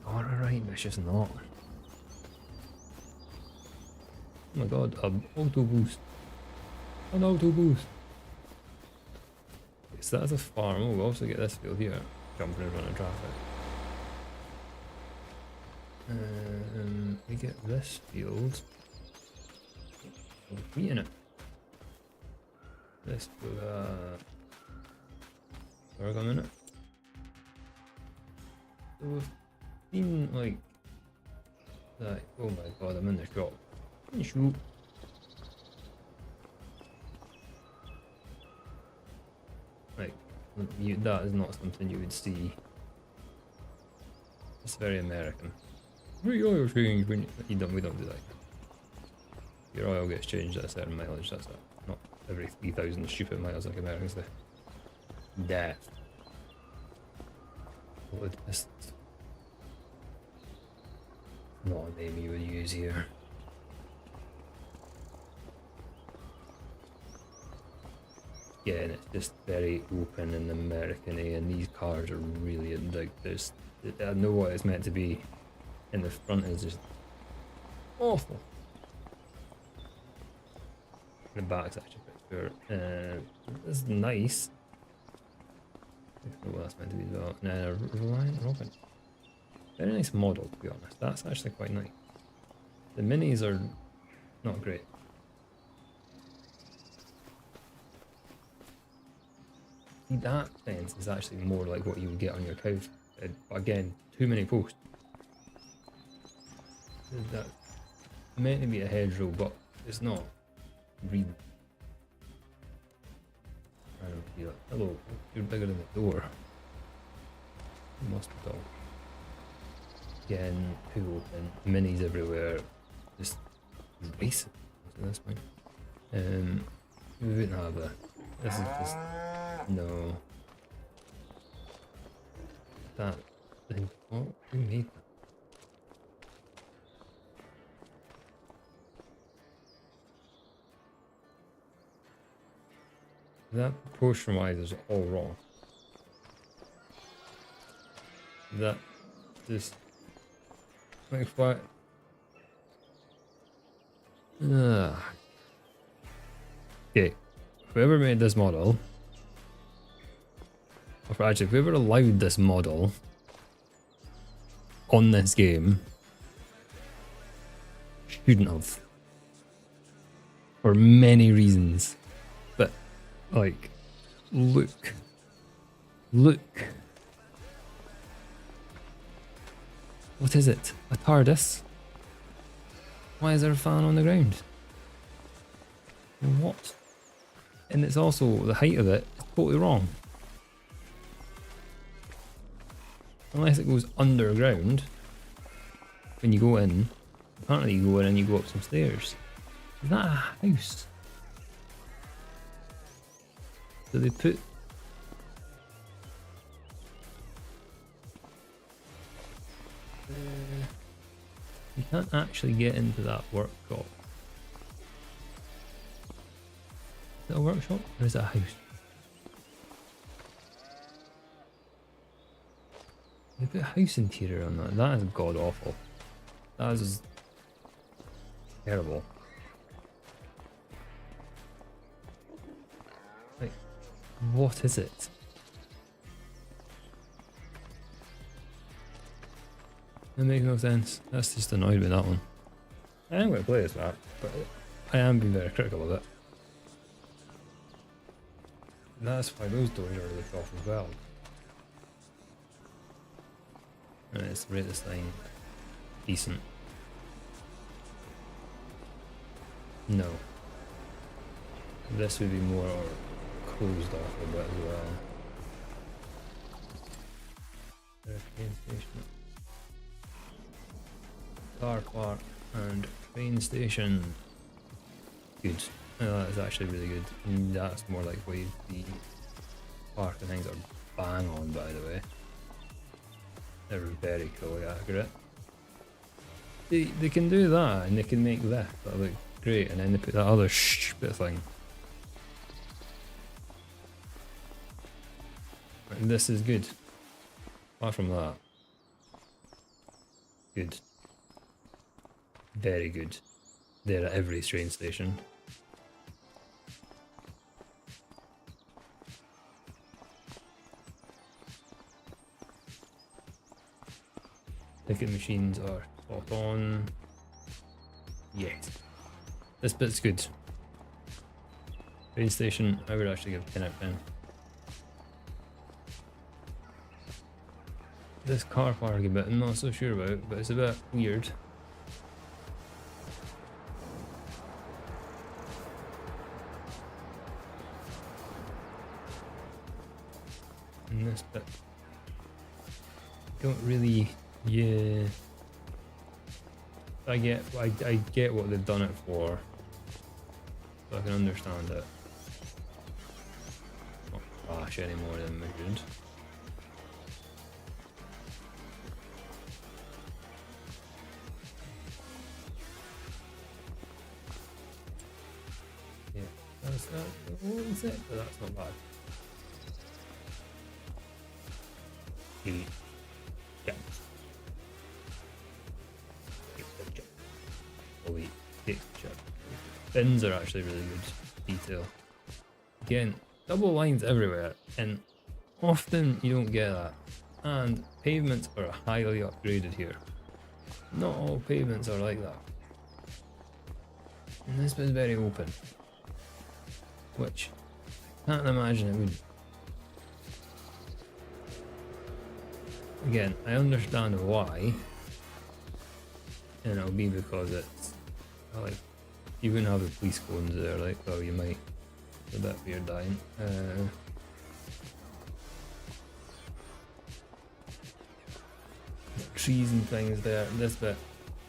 Alright, but it's just not. Oh my god, an auto boost. An auto boost. Okay, so that's a farm. Oh, we'll also get this field here. Jumping in front of traffic. We get this field. Wheat in it. This will sorghum in it. So we've seen like that. Oh my god, I'm in the shop. Shoot. Like that is not something you would see. It's very American. Free oil change when we don't do that. Your oil gets changed at a certain mileage, that's it. Not every 3,000 stupid miles like Americans do. Death. What is not a name you would use here. Yeah, and it's just very open and American-y, and these cars are really like there's. I know what it's meant to be. And the front is just awful. The back's actually pretty good. This is nice. I don't know what that's meant to be as well. And then a Reliant Robin. Very nice model, to be honest. That's actually quite nice. The minis are not great. See, that fence is actually more like what you would get on your cow. Again, too many posts. That's meant to be a hedgerow, but it's not. Read. I don't feel it. Hello, you're bigger than the door. You must be tall. Again, too open. Minis everywhere. Just racing at this point. We wouldn't have that. This is just no. That thing. What? Who made that? That proportion wise is all wrong. That just like what? Okay, whoever made this model, or actually whoever allowed this model on this game, shouldn't have. for many reasons. But, like, look. Look. What is it? A TARDIS? Why is there a fan on the ground? What? And it's also, the height of it is totally wrong. Unless it goes underground. When you go in, apparently you go in and you go up some stairs. Is that a house? So they put... you can't actually get into that workshop. Is it a workshop or is it a house? They put a house interior on that. That is god awful. That is terrible. Like, what is it? That makes no sense. That's just annoyed with that one. I am going to play this back, but I am being very critical of it. And that's why those doors are really off as well. And let's rate this thing decent. No. This would be more closed off a bit as well. Train station. Car park and train station. Good. That is actually really good. And that's more like what you'd be. Park and things are bang on, by the way. They're very cool, accurate. They can do that and they can make this that look great, and then they put that other bit of thing. And this is good. Apart from that. Good. Very good. They're at every train station. Ticket machines are spot on. Yes. This bit's good. Train station, I would actually give 10 out of 10. This car parking bit I'm not so sure about, but it's a bit weird. And this bit, don't really, yeah. I get what they've done it for, so I can understand it. Not crash any more than measured. Yeah, that's it, but that's not bad. Yeah. Bins are actually really good detail. Again, double lines everywhere, and often you don't get that. And pavements are highly upgraded here. Not all pavements are like that. And this bit's very open, which I can't imagine it would. Again, I understand why, and it'll be because it's like you wouldn't have the police cones there, like, well, you might. It's a bit weird dying. Trees and things there. This bit,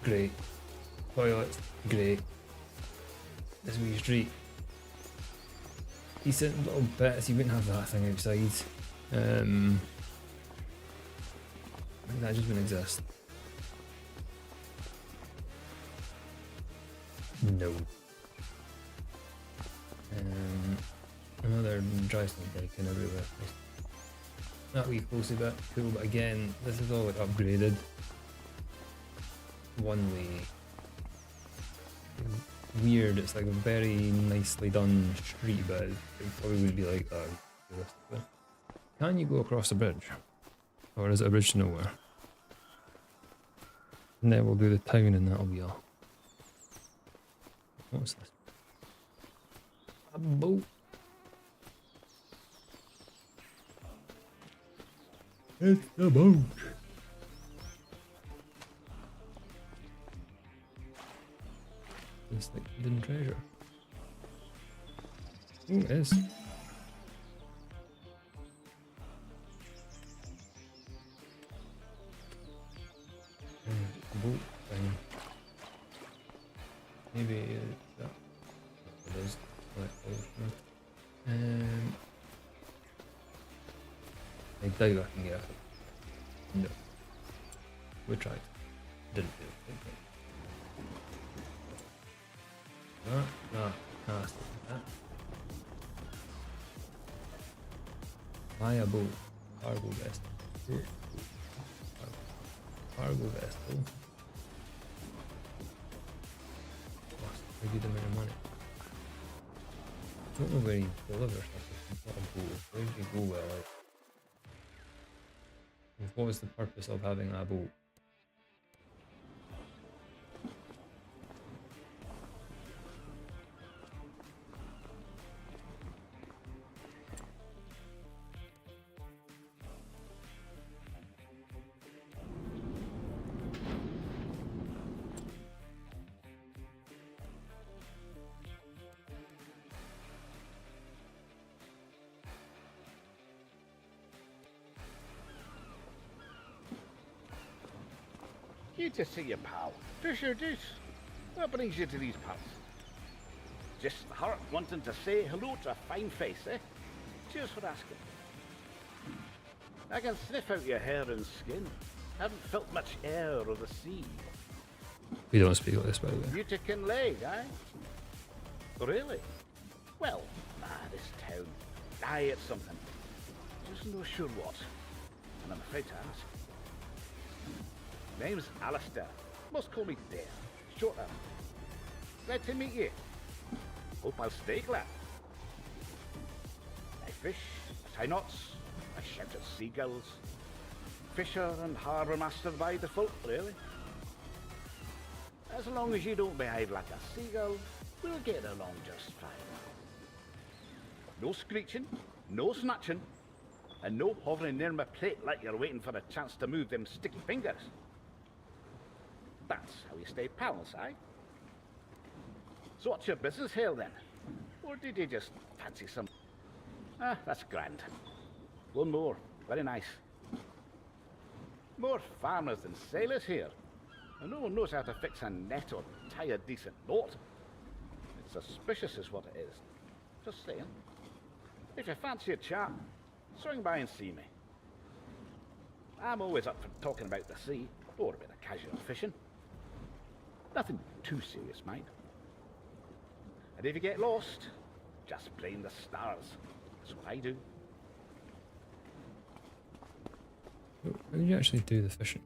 great. Toilets, great. This wee street, decent little bits. You wouldn't have that thing outside. That just wouldn't exist. No. Another dry snow bacon everywhere. That wee closey bit, cool, but again, this is all like upgraded. One way. Weird, it's like a very nicely done street, but it probably would be like that realistically. Can you go across the bridge? Or is it a bridge to nowhere? And then we'll do the town and that'll be all. What's this? A boat. It's the boat. It's like hidden treasure. Oh, it is. Boat thing. Maybe that. It is. Like, I doubt I can get it. No. We tried. Didn't do it. No, stop that. Buy a boat. Cargo vessel. Cargo vessel. Cost a good amount of money. I don't know where you deliver stuff if you've got a boat. Where do you go with it? What was the purpose of having a boat? Good to see you, pal. Fisher Deuce. What brings you to these parts? Just the heart wanting to say hello to a fine face, eh? Cheers for asking. I can sniff out your hair and skin. Haven't felt much air or the sea. We don't speak like this, by the way. Utica leg, eh? Really? Well, this town. Aye, it's something. Just no sure what. And I'm afraid to ask. Name's Alistair. Most call me Dare. Shorter. Glad to meet you. Hope I'll stay glad. I fish, I tie knots, I shout at seagulls. Fisher and harbour master by default, really. As long as you don't behave like a seagull, we'll get along just fine. No screeching, no snatching, and no hovering near my plate like you're waiting for a chance to move them sticky fingers. That's how you stay pals, eh? So what's your business here then? Or did you just fancy some... Ah, that's grand. One more. Very nice. More farmers than sailors here. And no one knows how to fix a net or tie a decent knot. It's suspicious is what it is. Just saying. If you fancy a chat, swing by and see me. I'm always up for talking about the sea, or a bit of casual fishing. Nothing too serious, mind. And if you get lost, just blame the stars. That's what I do. How do you actually do the fishing?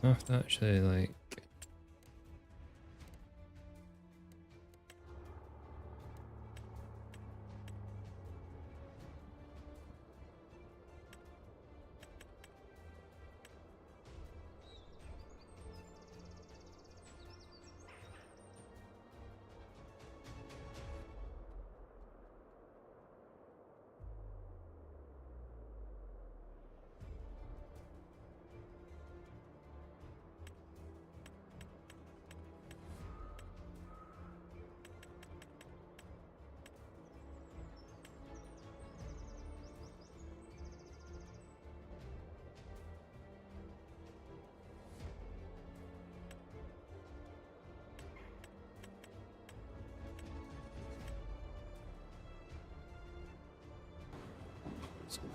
I have to actually like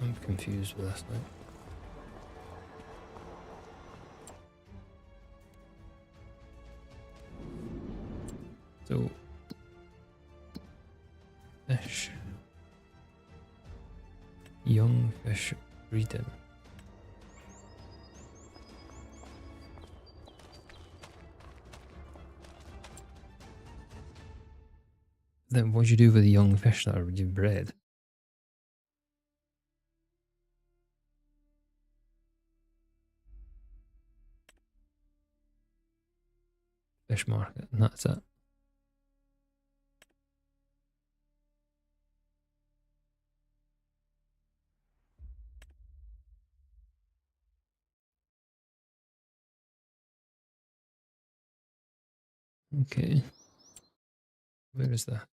I'm confused with this now. So, fish, young fish breeding. then what do you do with the young fish that are you've bred? Fish market, and that's it. Okay. Where is that?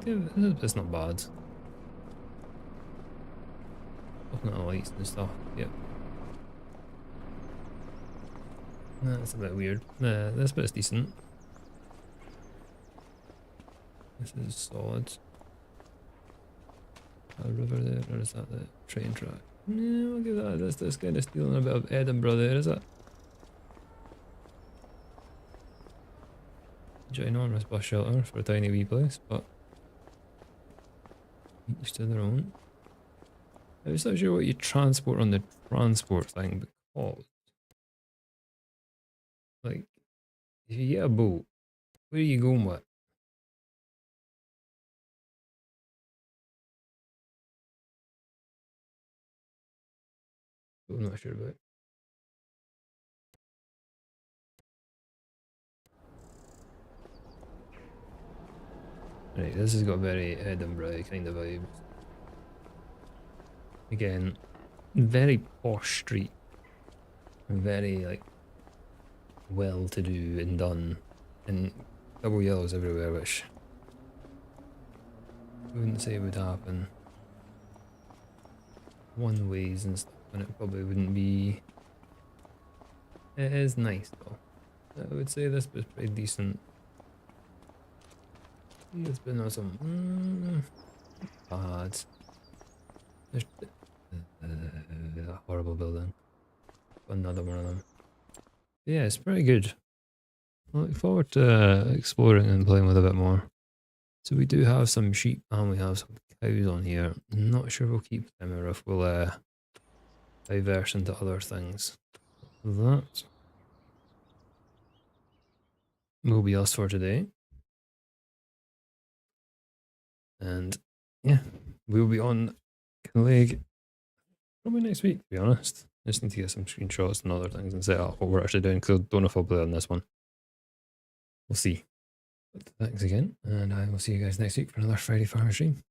It's not bad. Looking at the lights and stuff. Yep. That's a bit weird. This bit's decent. This is solid. A river there, or is that the train track? No, I'll give that. This kind of stealing a bit of Edinburgh there, is it? Ginormous bus shelter for a tiny wee place, but each to their own. I'm just not sure what you transport on the transport thing because, like, if you get a boat, where are you going with? I'm not sure about. Right, this has got very Edinburgh kind of vibes. Again, very posh street. Very, like, well to do and done. And double yellows everywhere, which I wouldn't say would happen one ways and stuff, and it probably wouldn't be. It is nice though. I would say this was pretty decent. It's been awesome. Bad. There's a horrible building. Another one of them. Yeah, it's pretty good. I look forward to exploring and playing with a bit more. So we do have some sheep and we have some cows on here. Not sure we'll keep them or if we'll diverse into other things. That will be us for today. And yeah, we'll be on Pallegney probably next week, to be honest. I just need to get some screenshots and other things and set up what we're actually doing because I don't know if I'll play on this one. We'll see. But thanks again, and I will see you guys next week for another Friday Farmer stream.